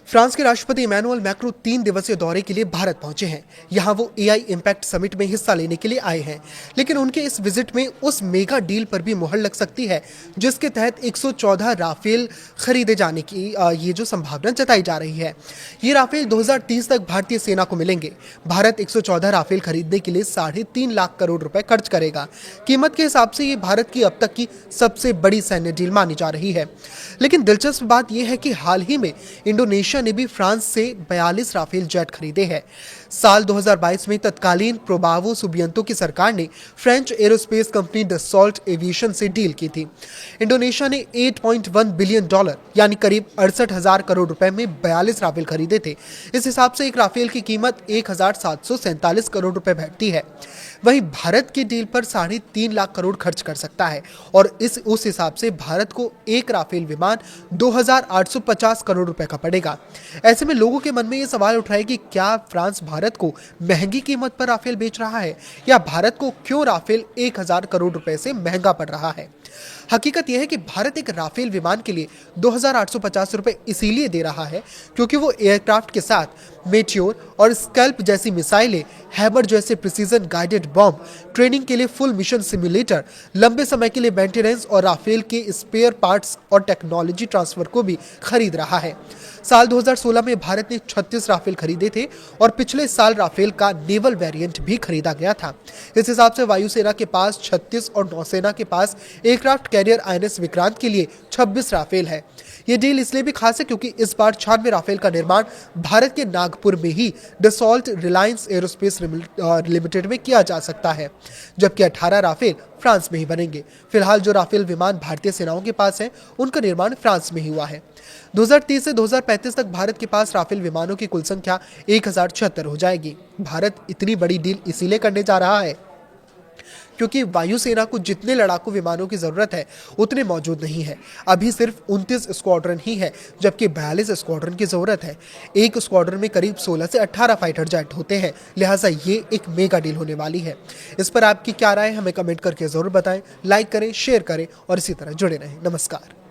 France के राष्ट्रपति Emmanuel Macron 3 दिवसीय दौरे के लिए भारत पहुंचे हैं। यहां वो एआई इम्पैक्ट समिट में हिस्सा लेने के लिए आए हैं, लेकिन उनके इस विजिट में उस मेगा डील पर भी मुहर लग सकती है जिसके तहत 114 राफेल खरीदे जाने की ये जो संभावना जताई जा रही है। ये राफेल 2030 तक भारतीय सेना को मिलेंगे। भारत 114 राफेल खरीदने के लिए 3.5 लाख करोड़ रुपए खर्च करेगा। कीमत के हिसाब से ये भारत की अब तक की सबसे बड़ी सैन्य डील मानी जा रही है। लेकिन दिलचस्प बात यह है कि हाल ही में इंडोनेशिया ने भी फ्रांस से 42 राफेल जेट खरीदे हैं। साल 2022 में तत्कालीन प्रोबावो सुबियंतो की सरकार ने French aerospace company Dassault aviation से डील की थी। इंडोनेशिया ने $8.1 बिलियन यानी करीब 68,000 करोड़ रुपए में 42 राफेल खरीदे थे। इस हिसाब से एक राफेल की कीमत 1,747 करोड़ रुपए बैठती है। वहीं भारत की डील पर 3.5 लाख करोड़ खर्च कर सकता है और उस हिसाब से भारत को एक राफेल विमान 2,850 करोड़ रुपए का पड़ेगा। ऐसे में लोगों के मन में ये सवाल उठ रहा है कि क्या फ्रांस भारत को महंगी कीमत पर राफेल बेच रहा है या भारत को क्यों राफेल 1,000 करोड़ रुपए से महंगा पड़ रहा है। हकीकत यह है कि भारत एक राफेल विमान के लिए 2,850 रुपए इसीलिए दे रहा है क्योंकि वो एयरक्राफ्ट के साथ मेटियोर और स्कैल्प जैसी मिसाइलें, हैमर जैसे प्रिसीजन गाइडेड बॉम्ब, ट्रेनिंग के लिए फुल मिशन सिमुलेटर, लंबे समय के लिए मेंटेनेंस और राफेल के स्पेयर पार्ट्स और टेक्नोलॉजी ट्रांसफर को भी खरीद रहा है। साल 2016 में भारत ने 36 राफेल खरीदे थे और पिछले साल राफेल का नेवल वेरिएंट भी खरीदा गया था। इस हिसाब से वायुसेना के पास 36 और नौसेना के पास एयरक्राफ्ट कैरियर आईएनएस विक्रांत के लिए 26 राफेल है। ये डील इसलिए भी खास है क्योंकि इस बार 96 राफेल का निर्माण भारत के नागपुर में ही डसॉल्ट रिलायंस एरोस्पेस लिमिटेड में किया जा सकता है, जबकि 18 राफेल फ्रांस में ही बनेंगे। फिलहाल जो राफेल विमान भारतीय सेनाओं के पास हैं, उनका निर्माण फ्रांस में ही हुआ है। 2030 से 2035 तक भारत के पास राफेल विमानों की कुल संख्या 1,076 हो जाएगी। भारत इतनी बड़ी डील इसीलिए करने जा रहा है क्योंकि वायुसेना को जितने लड़ाकू विमानों की जरूरत है उतने मौजूद नहीं है। अभी सिर्फ 29 स्क्वाड्रन ही है, जबकि 42 स्क्वाड्रन की जरूरत है। एक स्क्वाड्रन में करीब 16 से 18 फाइटर जेट होते हैं, लिहाजा ये एक मेगा डील होने वाली है। इस पर आपकी क्या राय है, हमें कमेंट करके जरूर बताएं। लाइक करें, शेयर करें और इसी तरह जुड़े रहें। नमस्कार।